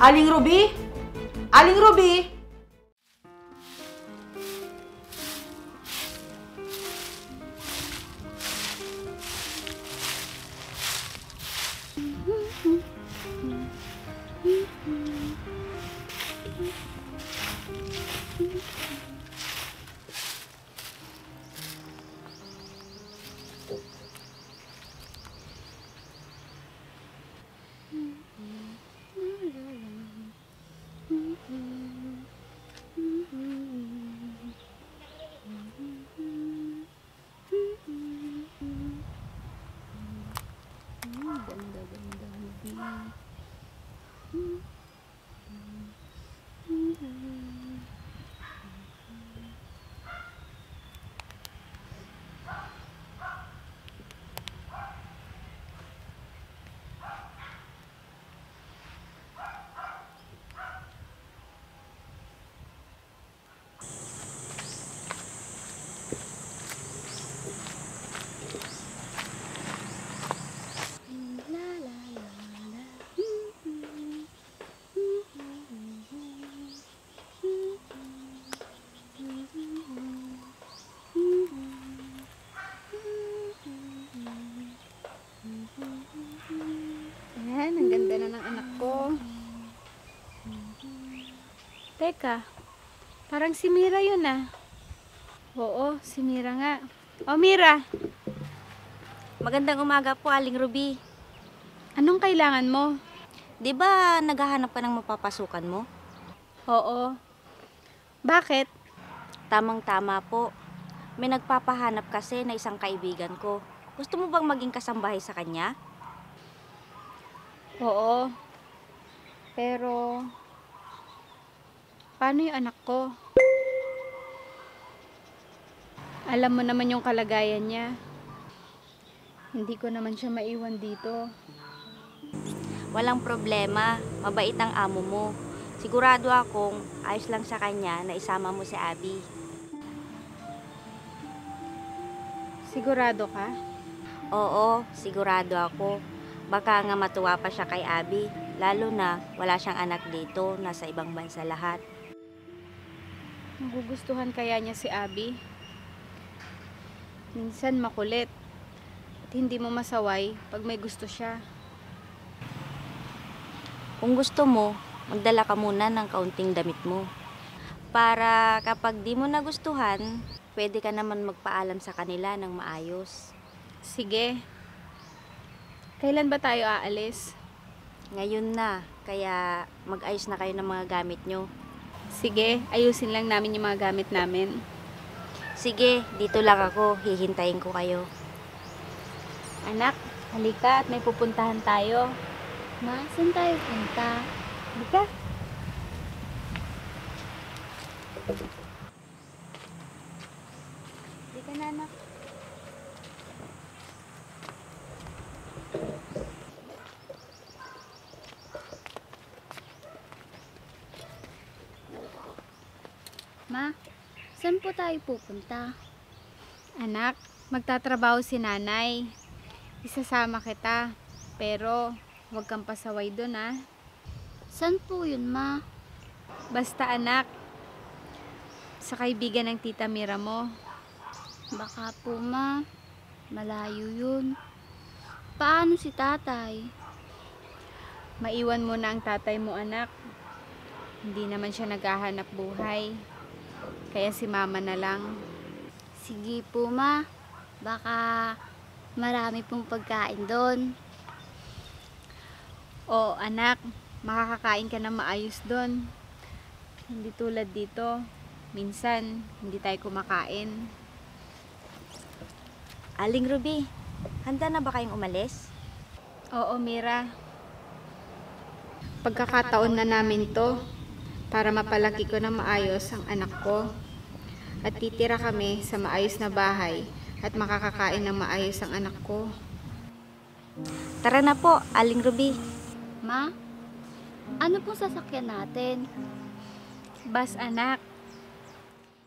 Aling Ruby? Aling Ruby? Ayan, ang ganda na ng anak ko. Teka, parang si Mira yun ah. Oo, si Mira nga. O Mira, Magandang umaga po, Aling Ruby. anong kailangan mo? Di ba naghahanap ka ng mapapasukan mo? Oo. Bakit? Tamang-tama po. May nagpapahanap kasi na isang kaibigan ko. Gusto mo bang maging kasambahay sa kanya? Oo. Pero, paano yung anak ko? Alam mo naman yung kalagayan niya. Hindi ko naman siya maiwan dito. Walang problema. Mabait ang amo mo. Sigurado akong ayos lang sa kanya na isama mo si Abby. Sigurado ka? Oo, sigurado ako. Baka nga matuwa pa siya kay Abby. Lalo na wala siyang anak dito, nasa ibang bansa lahat. Magugustuhan kaya niya si Abby? Minsan makulit. At hindi mo masaway pag may gusto siya. Kung gusto mo, magdala ka muna ng kaunting damit mo. Para kapag di mo nagustuhan, pwede ka naman magpaalam sa kanila ng maayos. Sige. Kailan ba tayo aalis? Ngayon na, kaya mag-ayos na kayo ng mga gamit nyo. Sige, ayusin lang namin yung mga gamit namin. Sige, dito lang ako, hihintayin ko kayo. Anak, halika at may pupuntahan tayo. Ma, saan tayo punta? Halika. Halika na, anak. Ma, saan po tayo pupunta? Anak, magtatrabaho si nanay. Isasama kita. Pero, huwag kang pasaway dun ah. Saan po yun, Ma? Basta anak, sa kaibigan ng tita Mira mo. Baka po, Ma. Malayo yun. Paano si tatay? Maiwan mo na ang tatay mo anak. Hindi naman siya naghahanap buhay. Kaya si mama na lang. Sige po, Ma. Baka marami pong pagkain doon. Oo anak, makakakain ka na maayos doon. Hindi tulad dito. Minsan, hindi tayo kumakain. Aling Ruby, handa na ba kayong umalis? Oo Mira. Pagkakataon na namin to para mapalaki ko na maayos ang anak ko. At titira kami sa maayos na bahay at makakakain ng maayos ang anak ko. Tara na po, Aling Ruby. Ma, ano pong sasakyan natin? Bas anak,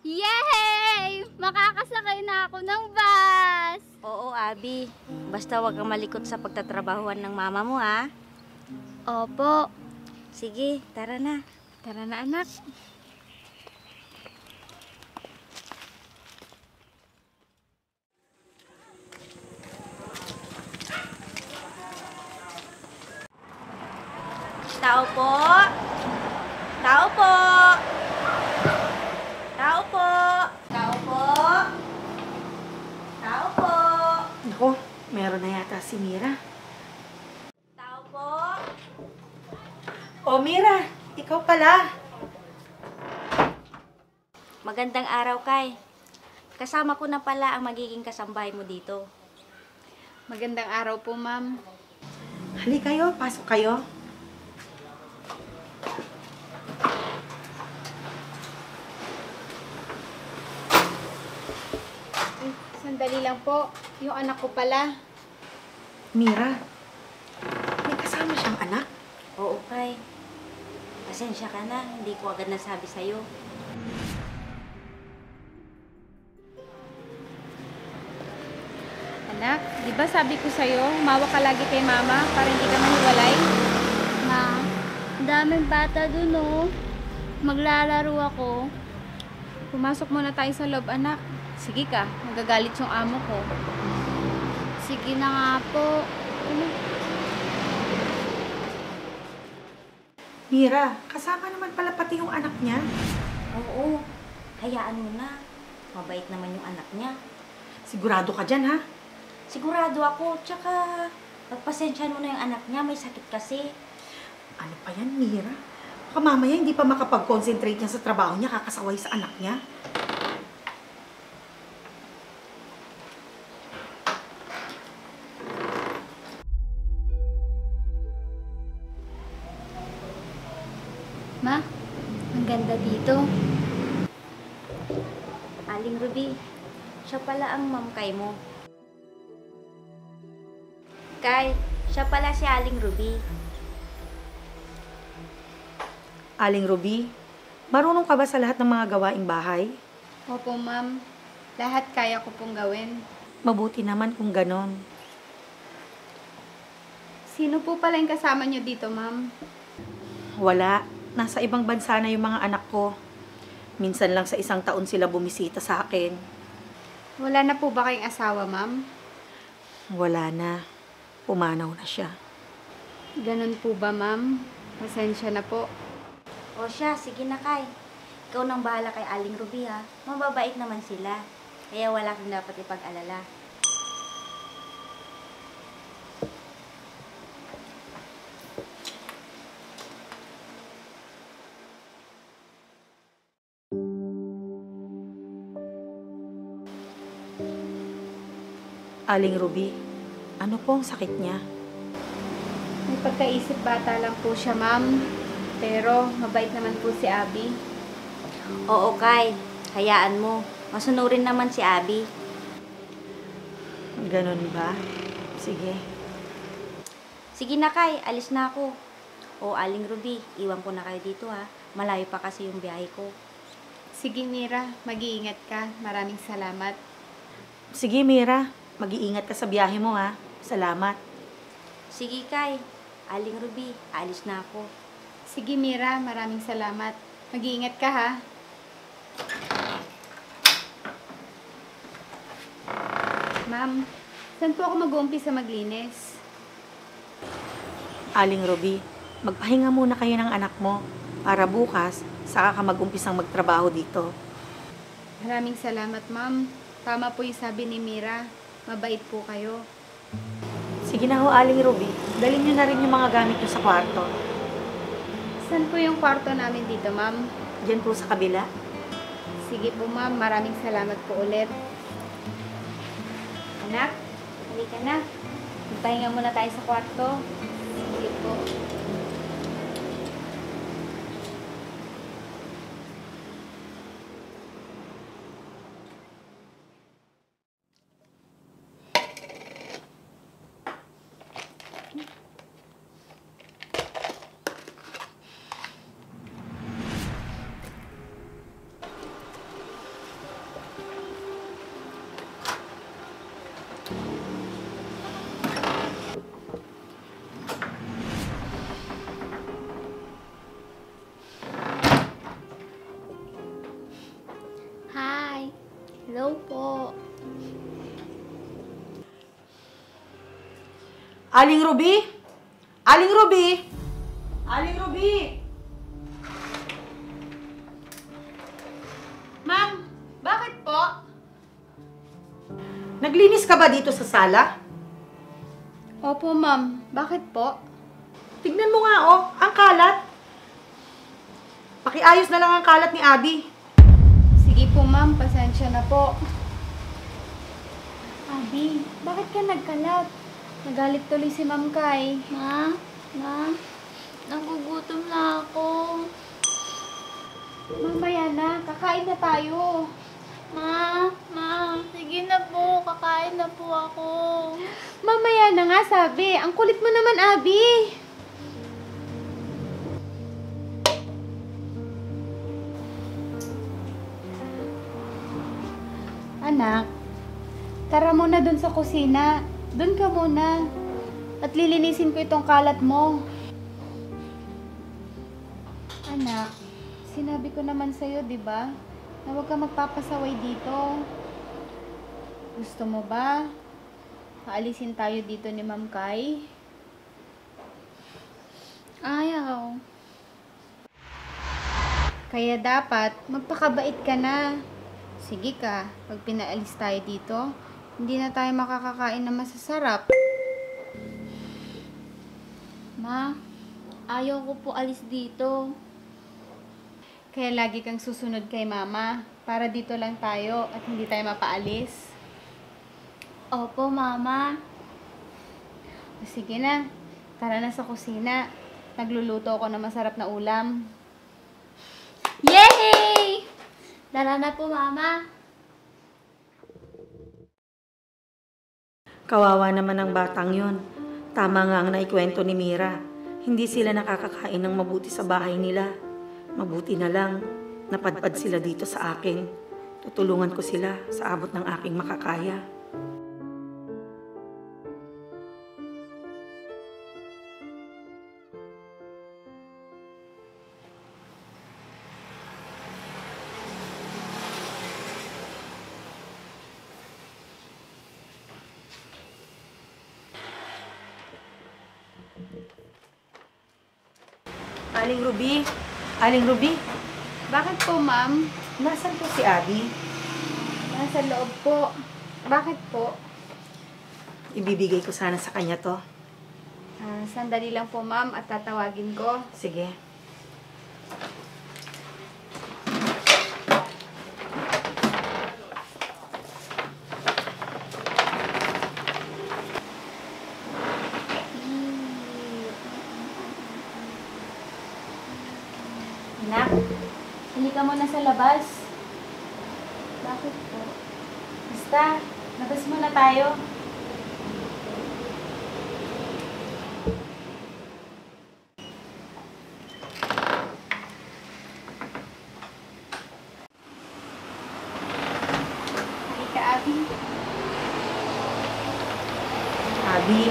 Yay! Makakasakay na ako ng bus! Oo, Abby. Basta wag kang malikot sa pagtatrabahuan ng mama mo, ha? Opo. Sige, tara na. Tara na anak. Tao po! Tao po! Tao po! Tao po! Tao po! Naku, meron na yata si Mira. Tao po! O Mira, ikaw pala. Magandang araw, Kay. Kasama ko na pala ang magiging kasambahay mo dito. Magandang araw po, ma'am. Hali kayo, pasok kayo. Ay, sandali lang po. Yung anak ko pala. Mira, may kasama siyang anak. Oo, Kay. Pasensya ka na, hindi ko agad nasabi sa'yo. Anak, di ba sabi ko sa'yo, humawak ka lagi kay mama para hindi ka mahiwalay? Ma, ang daming bata dun oh. Maglalaro ako. Pumasok muna tayo sa loob, anak. Sige ka, magagalit yung amo ko. Sige na nga po. Mira, kasama naman pala pati yung anak niya. Oo, hayaan mo na. Mabait naman yung anak niya. Sigurado ka dyan, ha? Sigurado ako, tsaka pagpasensya mo na yung anak niya, may sakit kasi. Ano pa yan, Mira? Baka mamaya hindi pa makapag-concentrate niya sa trabaho niya, kakasaway sa anak niya. Ma, ang ganda dito. Aling Ruby, siya pala ang ma'am Kay mo. Kay, siya pala si Aling Ruby. Aling Ruby, marunong ka ba sa lahat ng mga gawaing bahay? Opo, ma'am. Lahat kaya ko pong gawin. Mabuti naman kung ganon. Sino po pala yung kasama niyo dito, ma'am? Wala. Nasa ibang bansa na yung mga anak ko. Minsan lang sa isang taon sila bumisita sa akin. Wala na po ba kayong asawa, ma'am? Wala na. Pumanaw na siya. Ganun po ba, ma'am? Pasensya na po. O siya, sige na Kay. Ikaw nang bahala kay Aling Ruby ha. Mababait naman sila. Kaya wala kang dapat ipag-alala. Aling Ruby, ano po ang sakit niya? May pagkaisip bata lang po siya, ma'am. Pero mabait naman po si Abby. Oo Kay, hayaan mo. Masunurin naman si Abby. Ganon ba? Sige. Sige na Kay, alis na ako. O Aling Ruby, iwan ko na kayo dito ha. Malayo pa kasi yung biyahe ko. Sige, Mira. Mag-iingat ka. Maraming salamat. Sige, Mira. Mag-iingat ka sa biyahe mo, ha? Salamat. Sige Kay, Aling Ruby, alis na ako. Sige, Mira. Maraming salamat. Mag-iingat ka, ha? Ma'am, saan po ako mag-uumpisa maglinis? Aling Ruby, magpahinga muna kayo ng anak mo para bukas saka ka mag-umpisang magtrabaho dito. Maraming salamat, ma'am. Tama po yung sabi ni Mira. Mabait po kayo. Sige na ho, Aling Ruby. Dalhin niyo na rin yung mga gamit niyo sa kwarto. Saan po yung kwarto namin dito, ma'am? Diyan po sa kabila. Sige po, ma'am. Maraming salamat po ulit. Anak, halika na. Magpahinga muna tayo sa kwarto. Sige po. Aling Ruby? Aling Ruby? Aling Ruby? Ma'am, bakit po? Naglinis ka ba dito sa sala? Opo, ma'am. Bakit po? Tignan mo nga, oh, ang kalat. Pakiayos na lang ang kalat ni Abby. Sige po, ma'am. Pasensya na po. Abi, bakit ka nagkalat? Nagalit tuloy si Ma'am Kay. Ma, nagugutom na ako. Mamaya na, kakain na tayo. Sige na po, kakain na po ako. Mamaya na nga, sabi. Ang kulit mo naman, Abi. Anak, tara muna dun sa kusina. Dun ka muna. At lilinisin ko itong kalat mo. Anak, sinabi ko naman sa'yo, di ba? Na huwag ka magpapasaway dito. Gusto mo ba? Paalisin tayo dito ni Ma'am Kay? Ayaw. Kaya dapat, magpakabait ka na. Sige ka, pag pinaalis tayo dito, hindi na tayo makakakain na masasarap. Ma, ayaw ko po alis dito. Kaya lagi kang susunod kay Mama, para dito lang tayo at hindi tayo mapaalis. Opo, Mama. O sige na, tara na sa kusina. Nagluluto ako ng masarap na ulam. Yay! Tara na po, Mama. Kawawa naman ang batang yon. Tama nga ang naikwento ni Mira. Hindi sila nakakakain ng mabuti sa bahay nila. Mabuti na lang, napadpad sila dito sa akin. Tutulungan ko sila sa abot ng aking makakaya. Aling Ruby? Aling Ruby? Bakit po, Ma'am? Nasaan po si Abby? Nasa loob po. Bakit po? Ibibigay ko sana sa kanya to. Sandali lang po, Ma'am, at tatawagin ko. Sige. Anak, halika muna sa labas. Bakit po? Basta, labas muna tayo. Halika, Abby. Abby,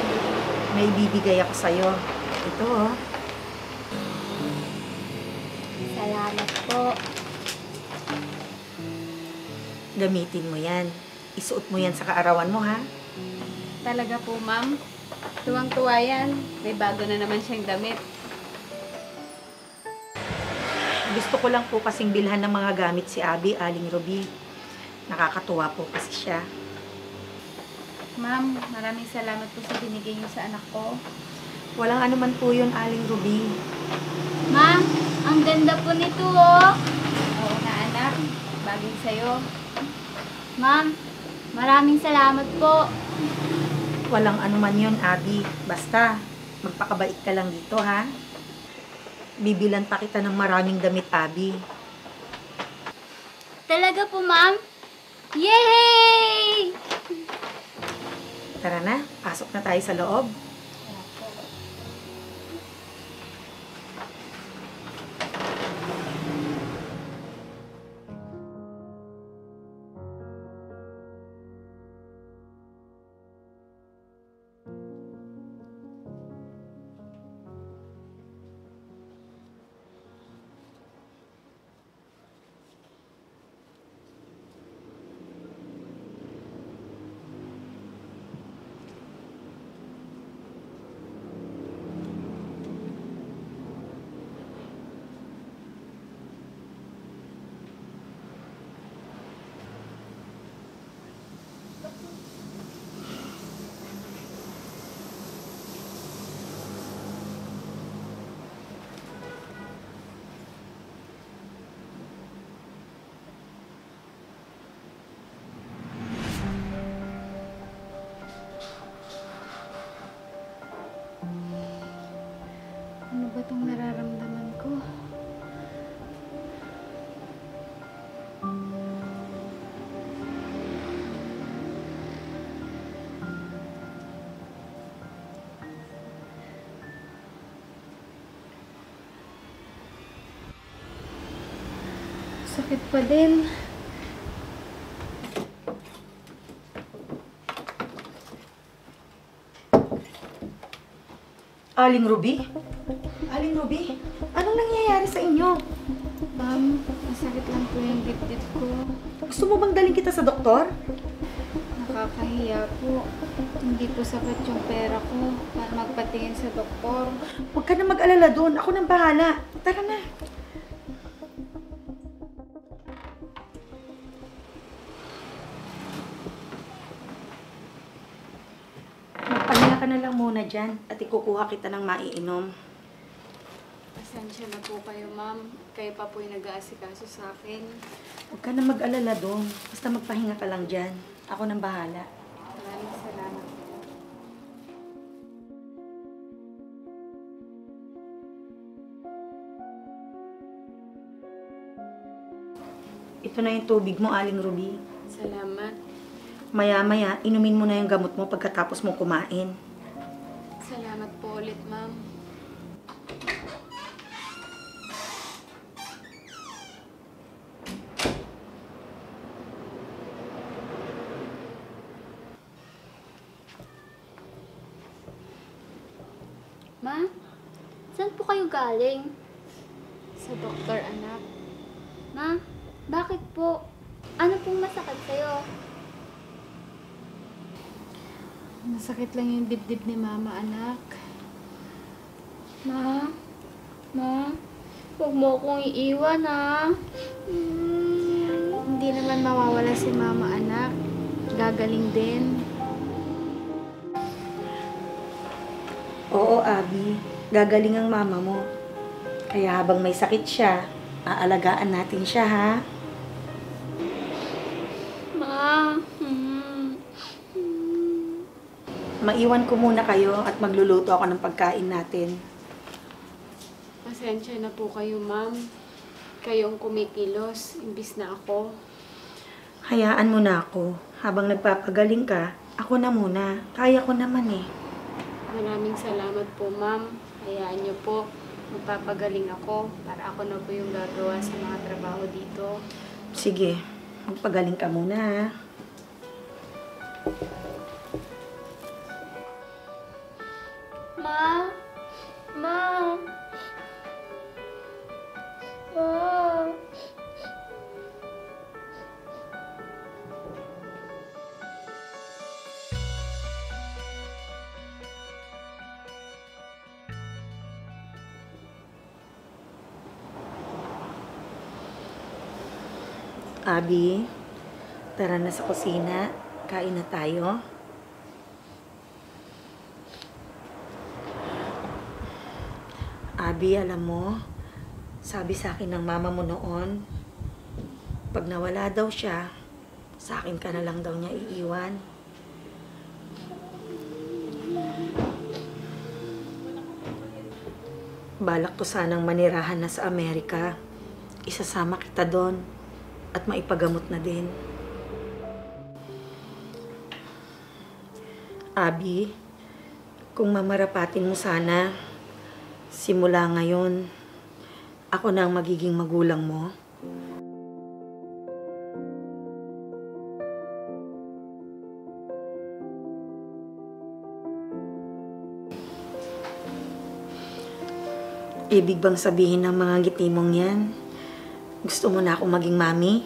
may bibigay ako sa'yo. Ito, oh. Salamat po. Gamitin mo yan. Isuot mo yan sa kaarawan mo, ha? Talaga po, Ma'am. Tuwang-tuwa yan. May bago na naman siyang damit. Gusto ko lang po kasing bilhan ng mga gamit si Abby, Aling Ruby. Nakakatuwa po kasi siya. Ma'am, maraming salamat po sa binigay niyo sa anak ko. Walang anuman po yun, Aling Ruby. Ma, ang ganda po nito, oh. Oo na, anak. Bagay sa'yo. Ma'am, maraming salamat po. Walang anuman yun, Abby. Basta, magpakabait ka lang dito, ha? Bibilan pa kita ng maraming damit, Abby. Talaga po, ma'am? Yay! Tara na, pasok na tayo sa loob. itong nararamdaman ko. Sakit pa din. Aling Ruby? Aling Ruby, anong nangyayari sa inyo? Ma'am, masakit lang po yung dibdib ko. Gusto mo bang daling kita sa doktor? Nakakahiya po. Hindi po sapat yung pera ko para magpatingin sa doktor. Huwag ka na mag-alala doon. Ako nang bahala. Tara na. Magpahinga ka na lang muna dyan at ikukuha kita ng maiinom. Pasensya na po kayo, ma'am. Kayo pa po yung nag-aasikaso sa akin. Huwag ka na mag-alala doon. Basta magpahinga ka lang dyan. Ako nang bahala. Maraming salamat po. Ito na yung tubig mo, Aling Ruby. Salamat. Maya-maya, inumin mo na yung gamot mo pagkatapos mo kumain. Salamat po ulit, ma'am. Ma, saan po kayo galing? Sa doktor, anak. Ma, bakit po? Ano pong masakit sa'yo? Masakit lang yung dibdib ni mama, anak. Ma, huwag mo akong iiwan, ha? Hindi naman mawawala si mama, anak. Gagaling din. Oo, Abby. Gagaling ang mama mo. Kaya habang may sakit siya, aalagaan natin siya, ha? Ma, Maiwan ko muna kayo at magluluto ako ng pagkain natin. Pasensya na po kayo, ma'am. Kayong kumikilos, imbis na ako. Hayaan mo na ako. Habang nagpapagaling ka, ako na muna. Kaya ko naman eh. Maraming salamat po, ma'am. Hayaan niyo po. Magpapagaling ako para ako na po yung gagawa sa mga trabaho dito. Sige, magpagaling ka muna, ha? Ma, Ma. Ma. Abby, tara na sa kusina. Kain na tayo. Abby, alam mo, sabi sa akin ng mama mo noon, pag nawala daw siya, sa akin ka na lang daw niya iiwan. Balak ko sanang manirahan na sa Amerika. Isasama kita doon at maipagamot na din. Abby, kung mamarapatin mo sana, simula ngayon, ako na ang magiging magulang mo. Ibig bang sabihin ng mga ngiti mong yan? Gusto mo na akong maging mami?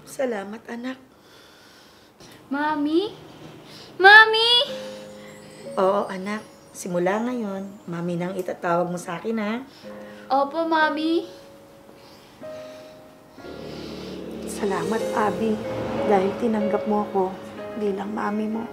Salamat, anak. Mami? Mami! Oo, anak. Simula ngayon, mami nang itatawag mo sa akin, ha? Opo, Mami. Salamat, Abby. Dahil tinanggap mo ako bilang mami mo.